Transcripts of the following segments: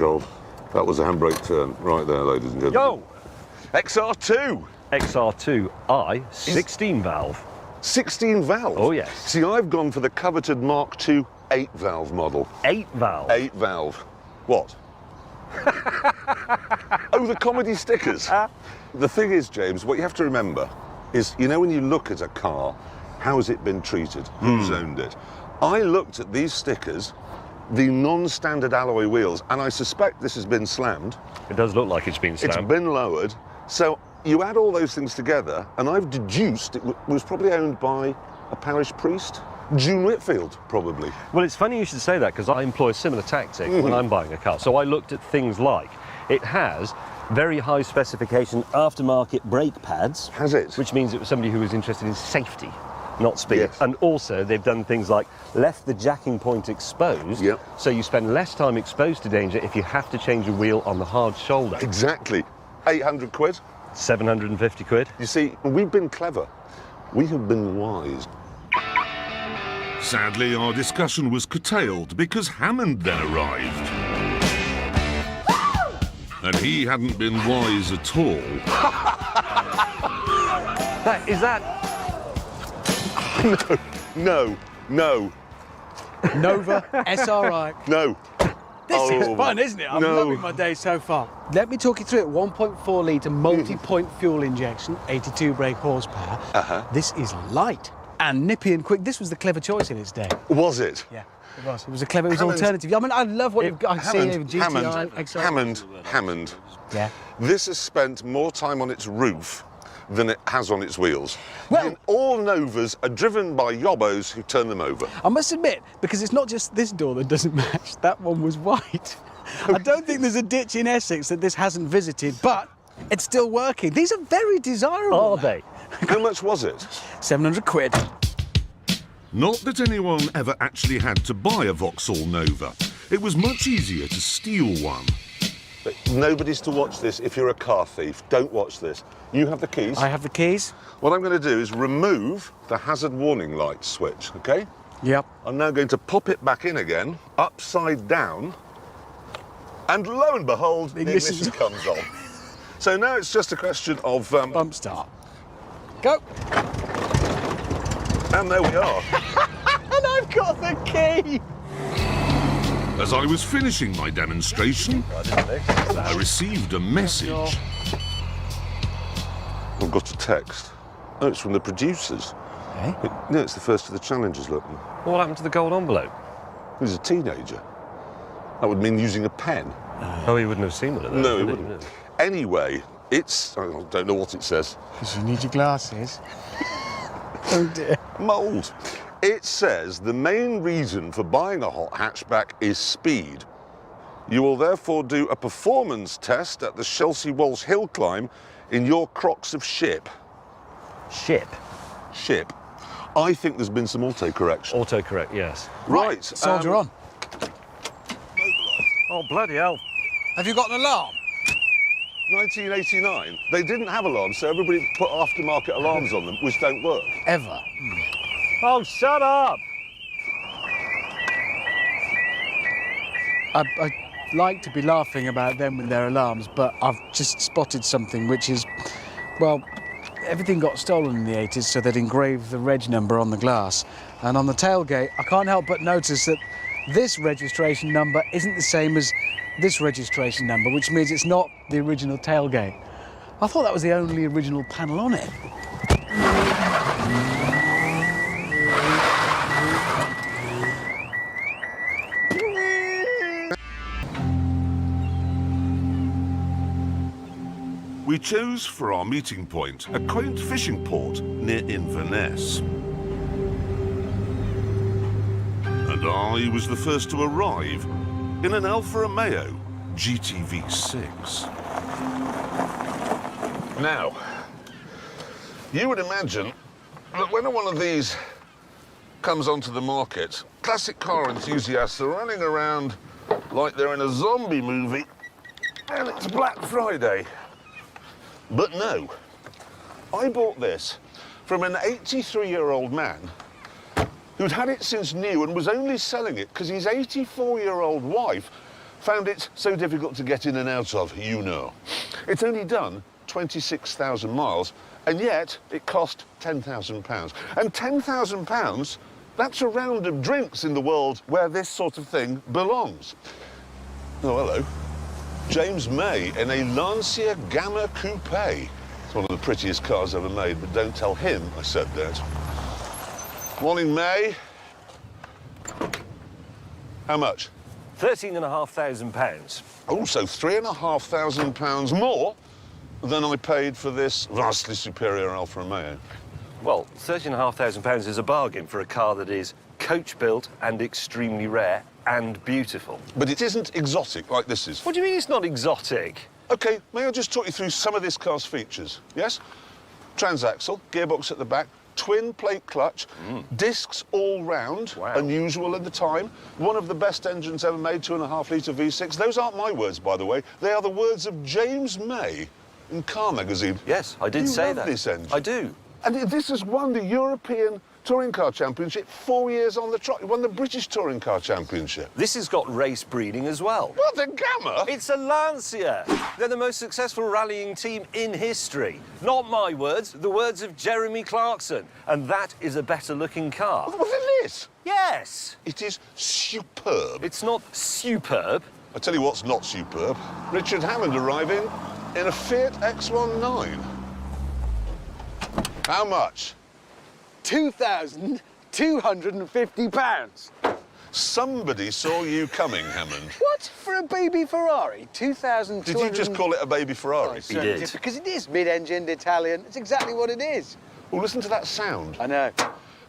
God. That was a handbrake turn right there, ladies and gentlemen. Yo! XR2! XR2i 16 valve. 16 valve? Oh, yes. See, I've gone for the coveted Mark II 8 valve model. 8 valve? 8 valve. What? Oh, the comedy stickers. The thing is, James, what you have to remember is, you know, when you look at a car, how has it been treated? Who's owned it? I looked at these stickers, the non-standard alloy wheels, and I suspect this has been slammed. It does look like it's been slammed. It's been lowered. So you add all those things together, and I've deduced it was probably owned by a parish priest. June Whitfield, probably. Well, it's funny you should say that, because I employ a similar tactic when I'm buying a car. So I looked at things like, it has very high specification aftermarket brake pads. Has it? Which means it was somebody who was interested in safety, not speed. Yes. And also, they've done things like left the jacking point exposed, Yep. so you spend less time exposed to danger if you have to change a wheel on the hard shoulder. Exactly. 800 quid. 750 quid. You see, we've been clever. We have been wise. Sadly, our discussion was curtailed because Hammond then arrived. And he hadn't been wise at all. Is that... No. Nova SRI. No. This is Oh, fun, isn't it? I'm no. loving my day so far. Let me talk you through it. 1.4 litre multi-point fuel injection, 82 brake horsepower. This is light and nippy and quick. This was the clever choice in its day. Was it? Yeah, it was. It was a clever, it was Hammond- alternative. I mean, I love what you've got. I see GTI, XR. Hammond. Yeah. This has spent more time on its roof than it has on its wheels. Well- All Novas are driven by yobbos who turn them over. I must admit, because it's not just this door that doesn't match, that one was white. I don't think there's a ditch in Essex that this hasn't visited, but it's still working. These are very desirable. Are they? How much was it? 700 quid. Not that anyone ever actually had to buy a Vauxhall Nova. It was much easier to steal one. But nobody's to watch this if you're a car thief. Don't watch this. You have the keys. I have the keys. What I'm going to do is remove the hazard warning light switch, okay? Yep. I'm now going to pop it back in again, upside down, and lo and behold, the ignition comes on. So now it's just a question of... Bump start. Go. and there we are. And I've got the key. As I was finishing my demonstration, I received a message. I've got a text. Oh, it's from the producers. Hey? No, it's the first of the challenges, look. What happened to the gold envelope? He was a teenager. That would mean using a pen. Oh, he wouldn't have seen one of those. No, he would wouldn't. Anyway, it's... I don't know what it says. Because you need your glasses. Oh dear. Mould. It says the main reason for buying a hot hatchback is speed. You will therefore do a performance test at the Chelsea Walls Hill climb in your Crocs of ship. Ship. Ship. I think there's been some autocorrection. Autocorrect, yes. Right. Soldier on. Oh, bloody hell. Have you got an alarm? 1989. They didn't have alarms, so everybody put aftermarket alarms on them, which don't work. Ever. Oh, shut up! I like to be laughing about them with their alarms, but I've just spotted something which is, well, everything got stolen in the 80s, so they'd engraved the reg number on the glass. And on the tailgate, I can't help but notice that this registration number isn't the same as this registration number, which means it's not the original tailgate. I thought that was the only original panel on it. We chose for our meeting point a quaint fishing port near Inverness. And I was the first to arrive in an Alfa Romeo GTV6. Now, you would imagine that when one of these comes onto the market, classic car enthusiasts are running around like they're in a zombie movie and it's Black Friday. But no, I bought this from an 83-year-old man who'd had it since new and was only selling it because his 84-year-old wife found it so difficult to get in and out of, you know. It's only done 26,000 miles, and yet it cost £10,000. And £10,000, that's a round of drinks in the world where this sort of thing belongs. Oh, hello. James May in a Lancia Gamma Coupe. It's one of the prettiest cars ever made, but don't tell him I said that. Morning, May. How much? £13,500. Also, £3,500 more than I paid for this vastly superior Alfa Romeo. Well, £13,500 is a bargain for a car that is coach-built and extremely rare and beautiful. But it isn't exotic like this is. What do you mean it's not exotic? OK, may I just talk you through some of this car's features, yes? Transaxle, gearbox at the back, twin plate clutch, discs all round, Wow. unusual at the time. One of the best engines ever made, 2.5-litre V6. Those aren't my words, by the way. They are the words of James May in Car Magazine. Yes, I did You say love that. this engine. I do. And this has won the European Touring Car Championship 4 years on the trot. It won the British Touring Car Championship. This has got race breeding as well. What, the Gamma? It's a Lancia. They're the most successful rallying team in history. Not my words, the words of Jeremy Clarkson. And that is a better looking car. What is this? Yes. It is superb. It's not superb. I tell you what's not superb. Richard Hammond arriving in a Fiat X19. How much? £2,250. Somebody saw you coming, Hammond. What? For a baby Ferrari? 2,200. Did you just call it a baby Ferrari? He did. Because it is mid-engined Italian. It's exactly what it is. Well, listen to that sound. I know.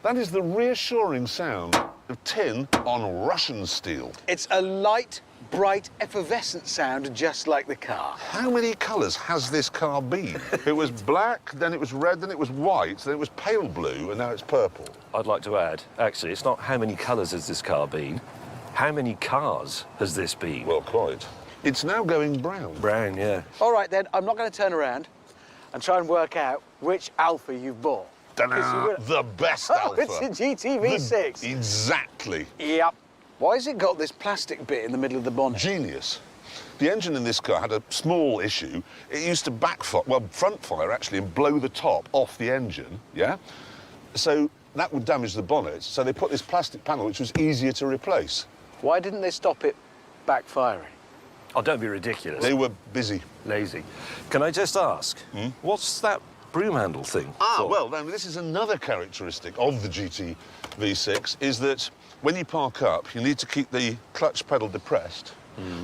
That is the reassuring sound of tin on Russian steel. It's a light, bright, effervescent sound, just like the car. How many colours has this car been? It was black, then it was red, then it was white, then it was pale blue, and now it's purple. I'd like to add, actually, it's not how many colours has this car been, how many cars has this been? Well, quite. It's now going brown. Brown, yeah. All right, then, I'm not going to turn around and try and work out which Alfa you've bought. Ta-da! The best Oh, Alfa. it's a GTV6. Exactly. Yep. Why has it got this plastic bit in the middle of the bonnet? Genius. The engine in this car had a small issue. It used to backfire, well, front fire actually, and blow the top off the engine, yeah? So that would damage the bonnet, so they put this plastic panel which was easier to replace. Why didn't they stop it backfiring? Oh, don't be ridiculous. They were busy. Lazy. Can I just ask, what's that broom handle thing for? Well, then, this is another characteristic of the GT V6, is that when you park up, you need to keep the clutch pedal depressed,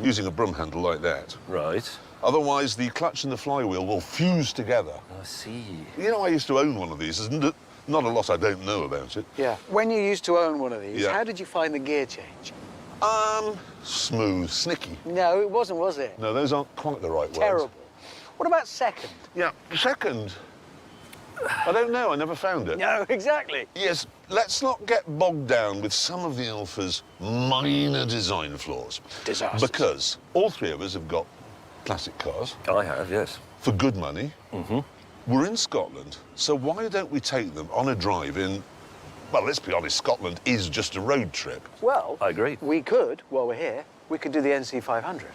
using a broom handle like that. Right. Otherwise, the clutch and the flywheel will fuse together. I see. You know, I used to own one of these. There's not a lot I don't know about it. Yeah. When you used to own one of these, Yeah. how did you find the gear change? Smooth, snicky. No, it wasn't, was it? No, those aren't quite the right Terrible. words. What about second? Yeah, second. I don't know, I never found it. No, exactly. Yes, let's not get bogged down with some of the Alfa's minor design flaws. Disasters. Because all three of us have got classic cars I have, yes. for good money. We're in Scotland, so why don't we take them on a drive in... Well, let's be honest, Scotland is just a road trip. Well, I agree. we could, while we're here, we could do the NC 500.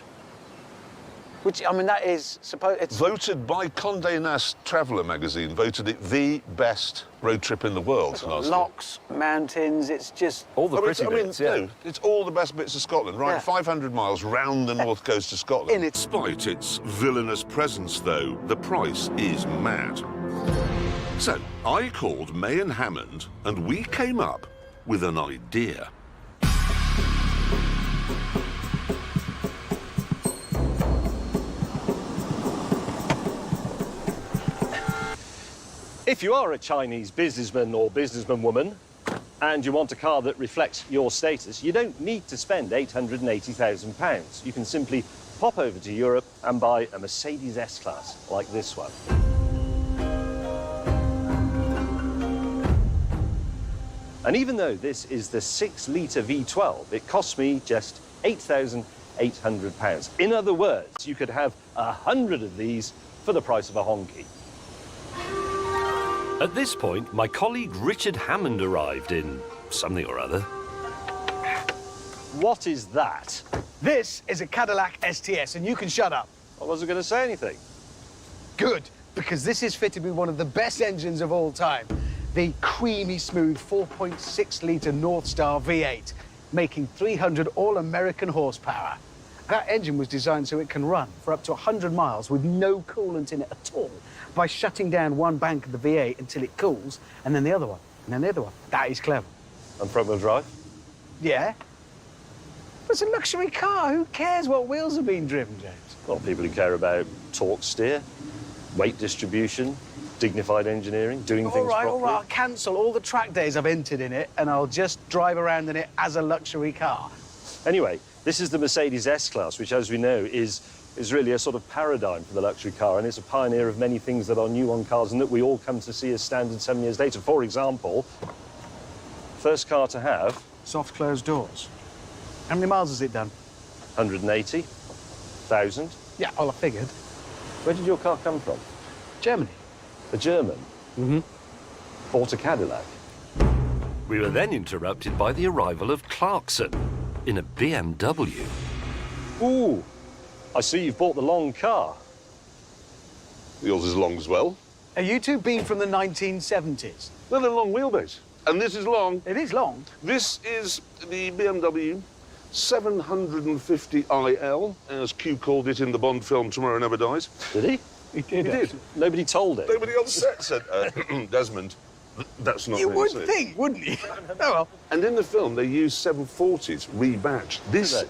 Which, I mean, that is it's Voted by Condé Nast Traveller magazine, voted it the best road trip in the world last year. locks, mountains, it's just... All the pretty bits, yeah. no, it's all the best bits of Scotland, right? Yeah. 500 miles round the north coast of Scotland. In it. Despite its villainous presence, though, the price is mad. So I called May and Hammond, and we came up with an idea. If you are a Chinese businessman or businesswoman and you want a car that reflects your status, you don't need to spend £880,000. You can simply pop over to Europe and buy a Mercedes S-Class like this one. And even though this is the 6-litre V12, it costs me just £8,800. In other words, you could have 100 of these for the price of a honky. At this point, my colleague Richard Hammond arrived in something or other. What is that? This is a Cadillac STS, and you can shut up. I wasn't going to say anything. Good, because this is fitted with one of the best engines of all time. The creamy smooth 4.6-litre North Star V8, making 300 all-American horsepower. That engine was designed so it can run for up to 100 miles with no coolant in it at all by shutting down one bank of the V8 until it cools, and then the other one, and then the other one. That is clever. And front-wheel drive? Yeah? But it's a luxury car. Who cares what wheels are being driven, James? Well, people who care about torque steer, weight distribution, dignified engineering, doing things properly. All right, I'll cancel all the track days I've entered in it, and I'll just drive around in it as a luxury car. Anyway, this is the Mercedes S-Class, which, as we know, is really a sort of paradigm for the luxury car, and it's a pioneer of many things that are new on cars and that we all come to see as standard 7 years later. For example, first car to have... Soft closed doors. How many miles has it done? 180,000. Yeah, well, I figured. Where did your car come from? Germany. A German? Mm-hmm. Bought a Cadillac. We were then interrupted by the arrival of Clarkson in a BMW. Ooh, I see you've bought the long car. Yours is long as well. Are you two been from the 1970s? No, they're long wheelbase. And this is long. It is long. This is the BMW 750iL, as Q called it in the Bond film Tomorrow Never Dies. Did he? He did. He did. Nobody told him. Nobody on set said, Desmond, that's not You what would said." think, wouldn't you? Oh, well. And in the film, they use 740s rebatched. This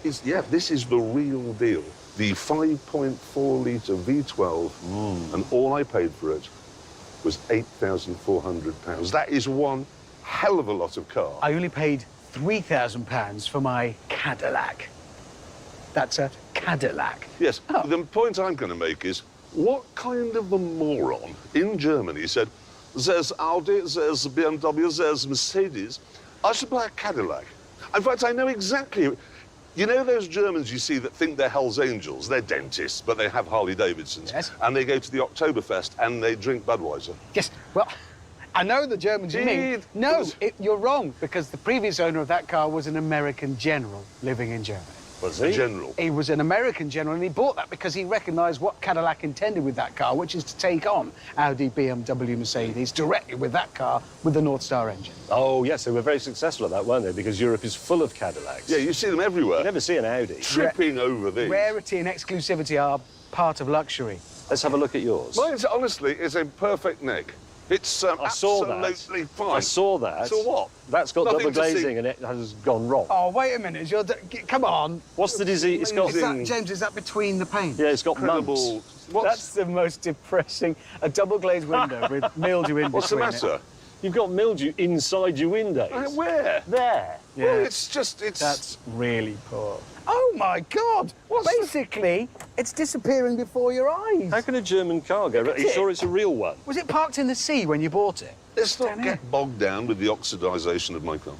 is the real deal. The 5.4-litre V12, and all I paid for it was £8,400. That is one hell of a lot of car. I only paid £3,000 for my Cadillac. That's a Cadillac. Yes, Oh. the point I'm going to make is, what kind of a moron in Germany said, there's Audi, there's BMW, there's Mercedes, I should buy a Cadillac. In fact, I know exactly. You know those Germans you see that think they're Hell's Angels? They're dentists, but they have Harley-Davidsons. Yes. And they go to the Oktoberfest and they drink Budweiser. Yes, well, I know the Germans you mean. Indeed. No, you're wrong, because the previous owner of that car was an American general living in Germany. Was he? General. He was an American general, and he bought that because he recognised what Cadillac intended with that car, which is to take on Audi, BMW, Mercedes directly with that car with the North Star engine. Oh, yes, they were very successful at that, weren't they? Because Europe is full of Cadillacs. Yeah, you see them everywhere. You never see an Audi. Tripping over these. Rarity and exclusivity are part of luxury. Let's have a look at yours. Mine, honestly, is a perfect neck. It's I saw that. absolutely fine. I saw that. So what? That's got Nothing double to see. glazing and it has gone wrong. Oh, wait a minute. Come on. What's the disease? It's got... Is that, James, is that between the paint? Yeah, it's got Incredible. mumps. That's the most depressing. A double-glazed window with mildew in What's the between matter? it. You've got mildew inside your windows. Where? There. Yeah. Well, it's just, That's really poor. Oh, my God. Basically, it's disappearing before your eyes. How can a German car go? Are you sure it's a real one? Was it parked in the sea when you bought it? Let's not Don't know. get bogged down with the oxidisation of my car.